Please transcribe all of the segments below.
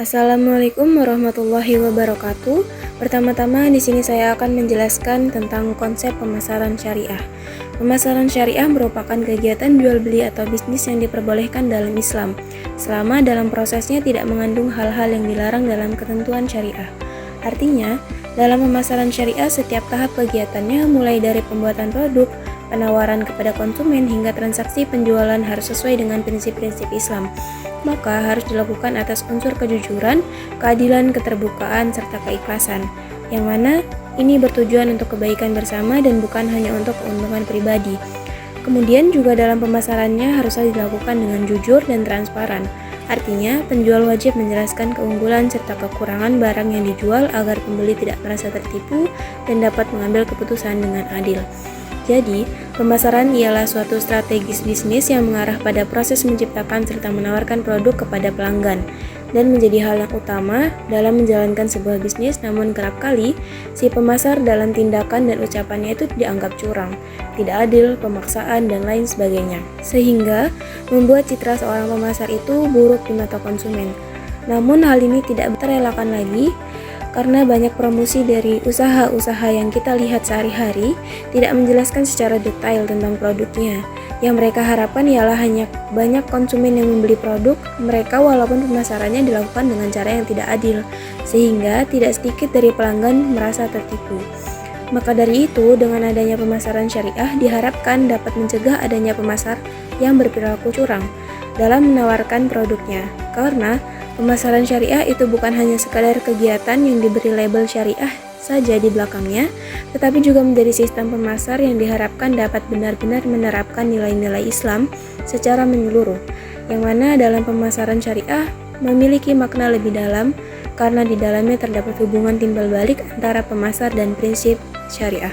Assalamualaikum warahmatullahi wabarakatuh. Pertama-tama di sini saya akan menjelaskan tentang konsep pemasaran syariah. Pemasaran syariah merupakan kegiatan jual beli atau bisnis yang diperbolehkan dalam Islam, selama dalam prosesnya tidak mengandung hal-hal yang dilarang dalam ketentuan syariah. Artinya, dalam pemasaran syariah setiap tahap kegiatannya mulai dari pembuatan produk, penawaran kepada konsumen hingga transaksi penjualan harus sesuai dengan prinsip-prinsip Islam. Maka harus dilakukan atas unsur kejujuran, keadilan, keterbukaan, serta keikhlasan, yang mana ini bertujuan untuk kebaikan bersama dan bukan hanya untuk keuntungan pribadi. Kemudian juga dalam pemasarannya haruslah dilakukan dengan jujur dan transparan. Artinya, penjual wajib menjelaskan keunggulan serta kekurangan barang yang dijual agar pembeli tidak merasa tertipu dan dapat mengambil keputusan dengan adil. Jadi, pemasaran ialah suatu strategis bisnis yang mengarah pada proses menciptakan serta menawarkan produk kepada pelanggan dan menjadi hal yang utama dalam menjalankan sebuah bisnis. Namun kerap kali, si pemasar dalam tindakan dan ucapannya itu dianggap curang, tidak adil, pemaksaan, dan lain sebagainya, sehingga membuat citra seorang pemasar itu buruk di mata konsumen. Namun hal ini tidak terelakkan lagi, karena banyak promosi dari usaha-usaha yang kita lihat sehari-hari tidak menjelaskan secara detail tentang produknya. Yang mereka harapkan ialah hanya banyak konsumen yang membeli produk mereka walaupun pemasarannya dilakukan dengan cara yang tidak adil, sehingga tidak sedikit dari pelanggan merasa tertipu. Maka dari itu, dengan adanya pemasaran syariah diharapkan dapat mencegah adanya pemasar yang berperilaku curang dalam menawarkan produknya, karena pemasaran syariah itu bukan hanya sekadar kegiatan yang diberi label syariah saja di belakangnya, tetapi juga menjadi sistem pemasar yang diharapkan dapat benar-benar menerapkan nilai-nilai Islam secara menyeluruh, yang mana dalam pemasaran syariah memiliki makna lebih dalam karena di dalamnya terdapat hubungan timbal balik antara pemasar dan prinsip syariah.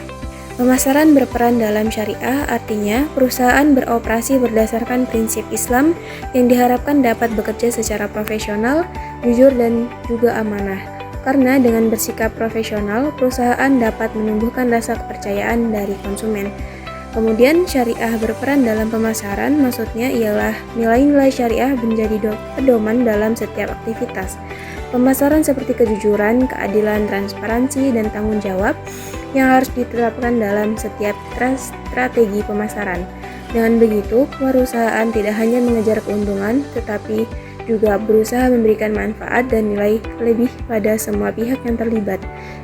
Pemasaran berperan dalam syariah artinya perusahaan beroperasi berdasarkan prinsip Islam yang diharapkan dapat bekerja secara profesional, jujur, dan juga amanah. Karena dengan bersikap profesional, perusahaan dapat menumbuhkan rasa kepercayaan dari konsumen. Kemudian syariah berperan dalam pemasaran, maksudnya ialah nilai-nilai syariah menjadi pedoman dalam setiap aktivitas. Pemasaran seperti kejujuran, keadilan, transparansi, dan tanggung jawab yang harus diterapkan dalam setiap strategi pemasaran. Dengan begitu, perusahaan tidak hanya mengejar keuntungan, tetapi juga berusaha memberikan manfaat dan nilai lebih pada semua pihak yang terlibat,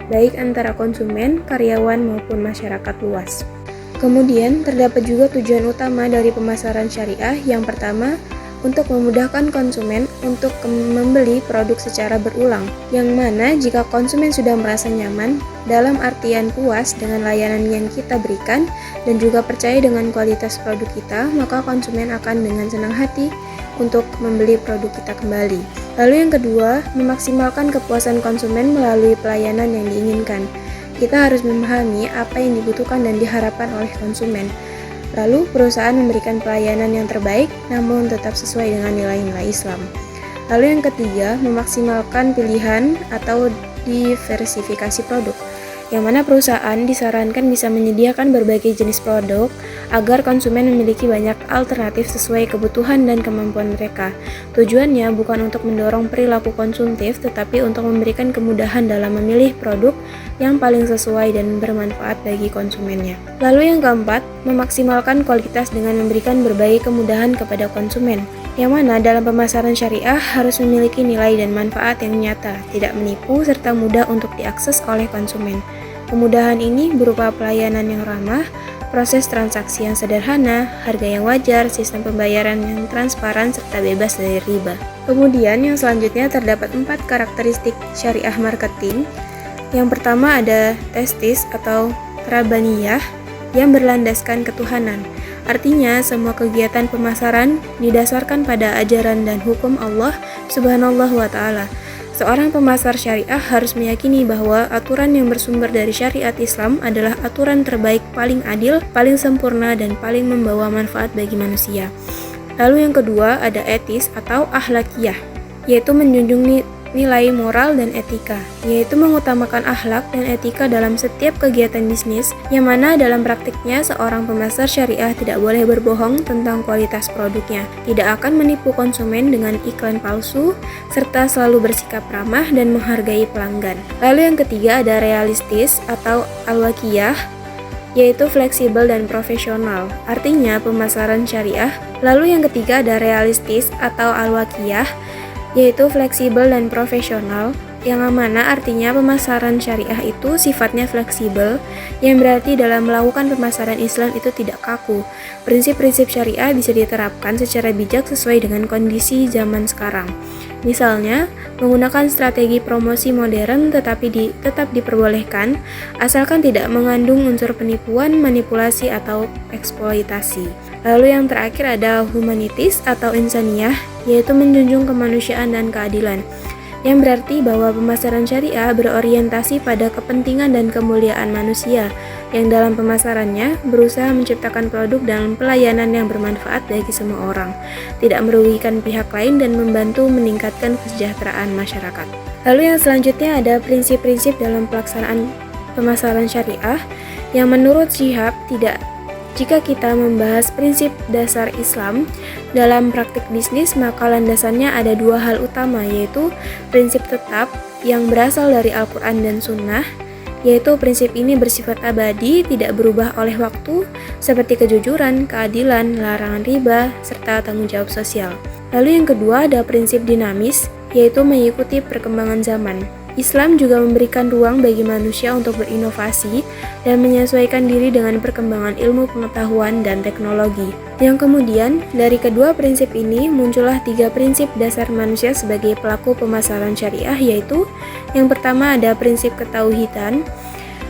baik antara konsumen, karyawan, maupun masyarakat luas. Kemudian, terdapat juga tujuan utama dari pemasaran syariah. Yang pertama, untuk memudahkan konsumen untuk membeli produk secara berulang, yang mana jika konsumen sudah merasa nyaman, dalam artian puas dengan layanan yang kita berikan, dan juga percaya dengan kualitas produk kita, maka konsumen akan dengan senang hati untuk membeli produk kita kembali. Lalu yang kedua, memaksimalkan kepuasan konsumen melalui pelayanan yang diinginkan. Kita harus memahami apa yang dibutuhkan dan diharapkan oleh konsumen. Lalu perusahaan memberikan pelayanan yang terbaik namun tetap sesuai dengan nilai-nilai Islam. Lalu yang ketiga, memaksimalkan pilihan atau diversifikasi produk, yang mana perusahaan disarankan bisa menyediakan berbagai jenis produk agar konsumen memiliki banyak alternatif sesuai kebutuhan dan kemampuan mereka. Tujuannya bukan untuk mendorong perilaku konsumtif, tetapi untuk memberikan kemudahan dalam memilih produk yang paling sesuai dan bermanfaat bagi konsumennya. Lalu yang keempat, memaksimalkan kualitas dengan memberikan berbagai kemudahan kepada konsumen, yang mana dalam pemasaran syariah harus memiliki nilai dan manfaat yang nyata, tidak menipu, serta mudah untuk diakses oleh konsumen. Kemudahan ini berupa pelayanan yang ramah, proses transaksi yang sederhana, harga yang wajar, sistem pembayaran yang transparan, serta bebas dari riba. Kemudian yang selanjutnya terdapat 4 karakteristik syariah marketing. Yang pertama ada testis atau rabaniyah yang berlandaskan ketuhanan. Artinya semua kegiatan pemasaran didasarkan pada ajaran dan hukum Allah Subhanahu wa Ta'ala. Seorang pemasar syariah harus meyakini bahwa aturan yang bersumber dari syariat Islam adalah aturan terbaik, paling adil, paling sempurna, dan paling membawa manfaat bagi manusia. Lalu yang kedua ada etis atau akhlakiyah, yaitu menjunjung nilai moral dan etika, yaitu mengutamakan akhlak dan etika dalam setiap kegiatan bisnis, yang mana dalam praktiknya seorang pemasar syariah tidak boleh berbohong tentang kualitas produknya, tidak akan menipu konsumen dengan iklan palsu, serta selalu bersikap ramah dan menghargai pelanggan. Lalu yang ketiga ada realistis atau al-wakiyah, yaitu fleksibel dan profesional, artinya pemasaran syariah. Lalu yang ketiga ada realistis atau al-wakiyah, yaitu fleksibel dan profesional, yang mana artinya pemasaran syariah itu sifatnya fleksibel, yang berarti dalam melakukan pemasaran Islam itu tidak kaku. Prinsip-prinsip syariah bisa diterapkan secara bijak sesuai dengan kondisi zaman sekarang. Misalnya, menggunakan strategi promosi modern tetap diperbolehkan, asalkan tidak mengandung unsur penipuan, manipulasi, atau eksploitasi. Lalu yang terakhir ada humanitis atau insaniyah, yaitu menjunjung kemanusiaan dan keadilan, yang berarti bahwa pemasaran syariah berorientasi pada kepentingan dan kemuliaan manusia, yang dalam pemasarannya berusaha menciptakan produk dan pelayanan yang bermanfaat bagi semua orang, tidak merugikan pihak lain dan membantu meningkatkan kesejahteraan masyarakat. Lalu yang selanjutnya ada prinsip-prinsip dalam pelaksanaan pemasaran syariah, yang menurut Syihab jika kita membahas prinsip dasar Islam dalam praktik bisnis, maka landasannya ada dua hal utama, yaitu prinsip tetap yang berasal dari Al-Quran dan Sunnah, yaitu prinsip ini bersifat abadi, tidak berubah oleh waktu, seperti kejujuran, keadilan, larangan riba, serta tanggung jawab sosial. Lalu yang kedua ada prinsip dinamis, yaitu mengikuti perkembangan zaman. Islam juga memberikan ruang bagi manusia untuk berinovasi dan menyesuaikan diri dengan perkembangan ilmu pengetahuan dan teknologi. Yang kemudian, dari kedua prinsip ini muncullah tiga prinsip dasar manusia sebagai pelaku pemasaran syariah, yaitu yang pertama ada prinsip ketauhidan.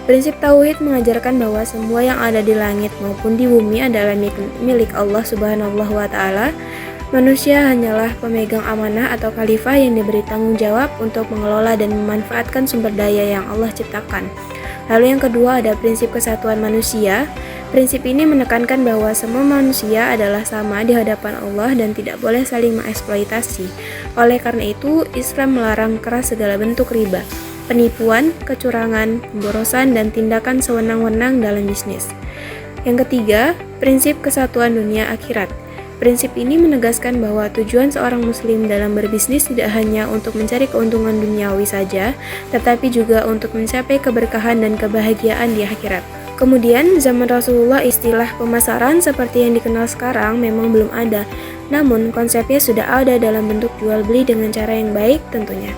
Prinsip tauhid mengajarkan bahwa semua yang ada di langit maupun di bumi adalah milik Allah Subhanahu wa Ta'ala. Manusia hanyalah pemegang amanah atau khalifah yang diberi tanggung jawab untuk mengelola dan memanfaatkan sumber daya yang Allah ciptakan. Lalu yang kedua ada prinsip kesatuan manusia. Prinsip ini menekankan bahwa semua manusia adalah sama di hadapan Allah dan tidak boleh saling mengeksploitasi. Oleh karena itu, Islam melarang keras segala bentuk riba, penipuan, kecurangan, pemborosan, dan tindakan sewenang-wenang dalam bisnis. Yang ketiga, prinsip kesatuan dunia akhirat. Prinsip ini menegaskan bahwa tujuan seorang muslim dalam berbisnis tidak hanya untuk mencari keuntungan duniawi saja, tetapi juga untuk mencapai keberkahan dan kebahagiaan di akhirat. Kemudian, zaman Rasulullah istilah pemasaran seperti yang dikenal sekarang memang belum ada, namun konsepnya sudah ada dalam bentuk jual beli dengan cara yang baik tentunya.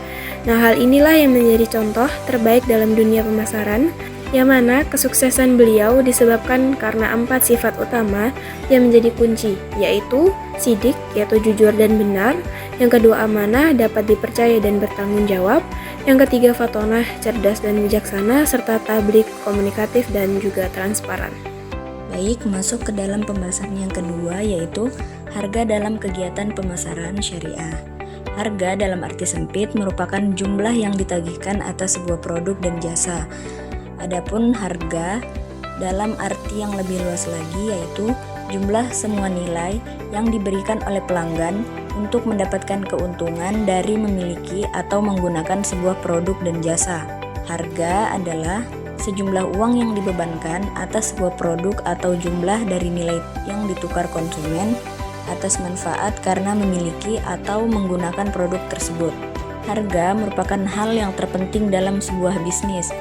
Nah, hal inilah yang menjadi contoh terbaik dalam dunia pemasaran, yang mana kesuksesan beliau disebabkan karena 4 sifat utama yang menjadi kunci, yaitu sidik, yaitu jujur dan benar, yang kedua amanah, dapat dipercaya dan bertanggung jawab, yang ketiga fatonah, cerdas dan bijaksana, serta tablik, komunikatif dan juga transparan. Baik, masuk ke dalam pembahasan yang kedua, yaitu harga dalam kegiatan pemasaran syariah. Harga dalam arti sempit merupakan jumlah yang ditagihkan atas sebuah produk dan jasa. Adapun harga dalam arti yang lebih luas lagi, yaitu jumlah semua nilai yang diberikan oleh pelanggan untuk mendapatkan keuntungan dari memiliki atau menggunakan sebuah produk dan jasa. Harga adalah sejumlah uang yang dibebankan atas sebuah produk atau jumlah dari nilai yang ditukar konsumen atas manfaat karena memiliki atau menggunakan produk tersebut. Harga merupakan hal yang terpenting dalam sebuah bisnis.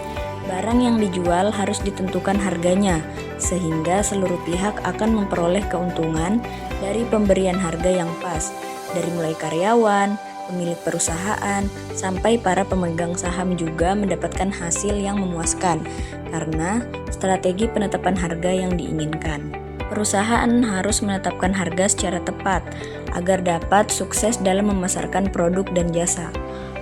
Barang yang dijual harus ditentukan harganya, sehingga seluruh pihak akan memperoleh keuntungan dari pemberian harga yang pas, dari mulai karyawan, pemilik perusahaan, sampai para pemegang saham juga mendapatkan hasil yang memuaskan, karena strategi penetapan harga yang diinginkan. Perusahaan harus menetapkan harga secara tepat, agar dapat sukses dalam memasarkan produk dan jasa.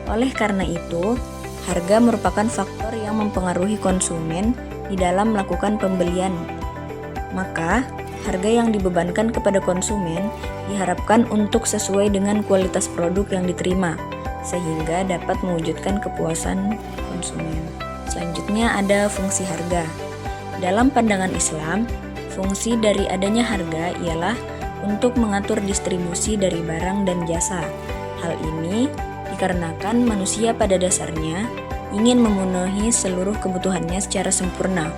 Oleh karena itu, harga merupakan faktor yang mempengaruhi konsumen di dalam melakukan pembelian. Maka, harga yang dibebankan kepada konsumen diharapkan untuk sesuai dengan kualitas produk yang diterima, sehingga dapat mewujudkan kepuasan konsumen. Selanjutnya ada fungsi harga. Dalam pandangan Islam, fungsi dari adanya harga ialah untuk mengatur distribusi dari barang dan jasa. Hal ini dikarenakan manusia pada dasarnya ingin memenuhi seluruh kebutuhannya secara sempurna.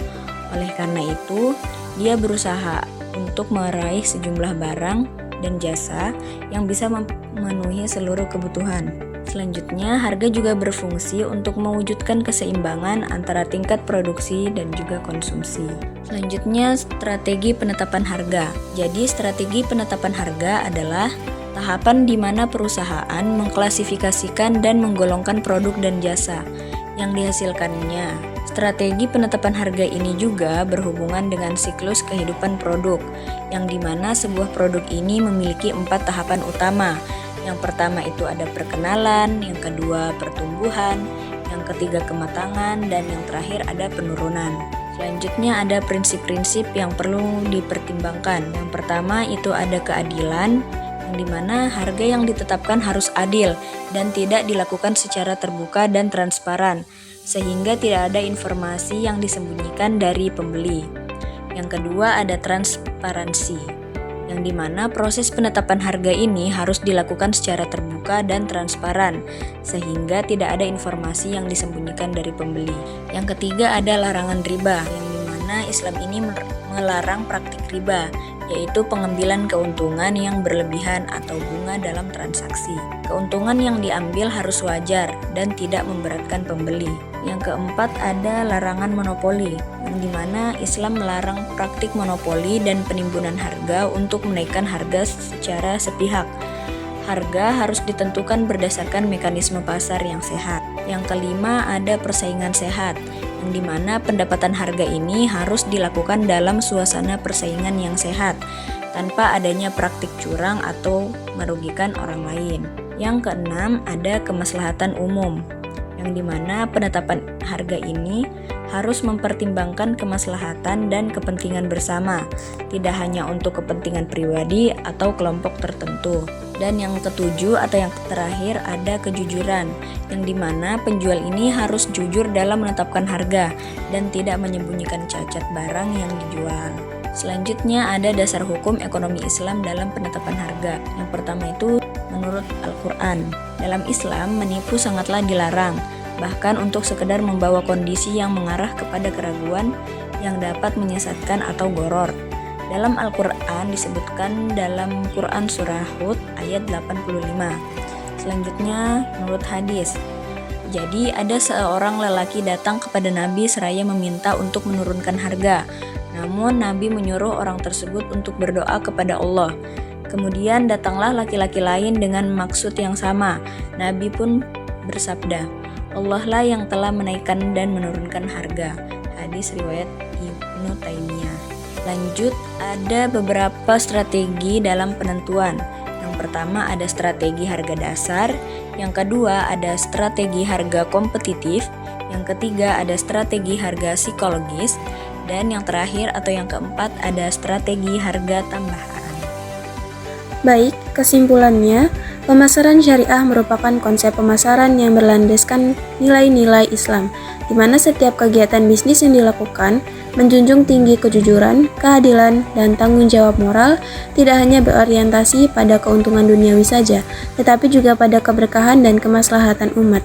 Oleh karena itu, dia berusaha untuk meraih sejumlah barang dan jasa yang bisa memenuhi seluruh kebutuhan. Selanjutnya, harga juga berfungsi untuk mewujudkan keseimbangan antara tingkat produksi dan juga konsumsi. Selanjutnya, strategi penetapan harga. Jadi, strategi penetapan harga adalah tahapan di mana perusahaan mengklasifikasikan dan menggolongkan produk dan jasa yang dihasilkannya. Strategi penetapan harga ini juga berhubungan dengan siklus kehidupan produk, yang dimana sebuah produk ini memiliki 4 tahapan utama. Yang pertama itu ada perkenalan, yang kedua pertumbuhan, yang ketiga kematangan, dan yang terakhir ada penurunan. Selanjutnya ada prinsip-prinsip yang perlu dipertimbangkan. Yang pertama itu ada keadilan, yang dimana harga yang ditetapkan harus adil dan tidak dilakukan secara terbuka dan transparan, sehingga tidak ada informasi yang disembunyikan dari pembeli. Yang kedua ada transparansi, yang dimana proses penetapan harga ini harus dilakukan secara terbuka dan transparan, sehingga tidak ada informasi yang disembunyikan dari pembeli. Yang ketiga ada larangan riba, yang dimana Islam ini melarang praktik riba, yaitu pengambilan keuntungan yang berlebihan atau bunga dalam transaksi. Keuntungan yang diambil harus wajar dan tidak memberatkan pembeli. Yang keempat ada larangan monopoli, yang dimana Islam melarang praktik monopoli dan penimbunan harga untuk menaikkan harga secara sepihak. Harga harus ditentukan berdasarkan mekanisme pasar yang sehat. Yang kelima ada persaingan sehat, yang dimana pendapatan harga ini harus dilakukan dalam suasana persaingan yang sehat, tanpa adanya praktik curang atau merugikan orang lain. Yang keenam ada kemaslahatan umum, yang dimana penetapan harga ini harus mempertimbangkan kemaslahatan dan kepentingan bersama, tidak hanya untuk kepentingan pribadi atau kelompok tertentu. Dan yang ketujuh atau yang terakhir ada kejujuran, yang dimana penjual ini harus jujur dalam menetapkan harga dan tidak menyembunyikan cacat barang yang dijual. Selanjutnya ada dasar hukum ekonomi Islam dalam penetapan harga. Yang pertama itu menurut Al-Quran. Dalam Islam menipu sangatlah dilarang, bahkan untuk sekedar membawa kondisi yang mengarah kepada keraguan yang dapat menyesatkan atau gharar. Dalam Al-Quran disebutkan dalam Quran Surah Hud ayat 85. Selanjutnya menurut hadis. Jadi ada seorang lelaki datang kepada Nabi seraya meminta untuk menurunkan harga. Namun Nabi menyuruh orang tersebut untuk berdoa kepada Allah. Kemudian datanglah laki-laki lain dengan maksud yang sama. Nabi pun bersabda, Allah lah yang telah menaikkan dan menurunkan harga. Hadis riwayat Ibnu Taimiyah. Lanjut, ada beberapa strategi dalam penentuan. Yang pertama ada strategi harga dasar, yang kedua ada strategi harga kompetitif, yang ketiga ada strategi harga psikologis, dan yang terakhir atau yang keempat ada strategi harga tambahan. Baik, kesimpulannya, pemasaran syariah merupakan konsep pemasaran yang berlandaskan nilai-nilai Islam, di mana setiap kegiatan bisnis yang dilakukan menjunjung tinggi kejujuran, keadilan, dan tanggung jawab moral, tidak hanya berorientasi pada keuntungan duniawi saja, tetapi juga pada keberkahan dan kemaslahatan umat.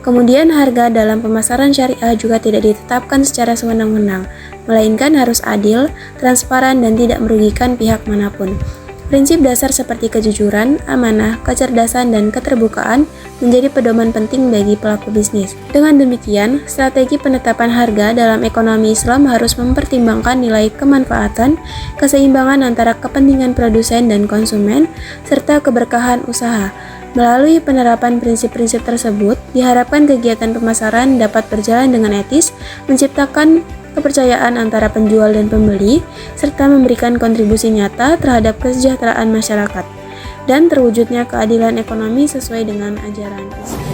Kemudian harga dalam pemasaran syariah juga tidak ditetapkan secara sewenang-wenang, melainkan harus adil, transparan, dan tidak merugikan pihak manapun. Prinsip dasar seperti kejujuran, amanah, kecerdasan, dan keterbukaan menjadi pedoman penting bagi pelaku bisnis. Dengan demikian, strategi penetapan harga dalam ekonomi Islam harus mempertimbangkan nilai kemanfaatan, keseimbangan antara kepentingan produsen dan konsumen, serta keberkahan usaha. Melalui penerapan prinsip-prinsip tersebut, diharapkan kegiatan pemasaran dapat berjalan dengan etis, menciptakan kepercayaan antara penjual dan pembeli, serta memberikan kontribusi nyata terhadap kesejahteraan masyarakat, dan terwujudnya keadilan ekonomi sesuai dengan ajaran Islam.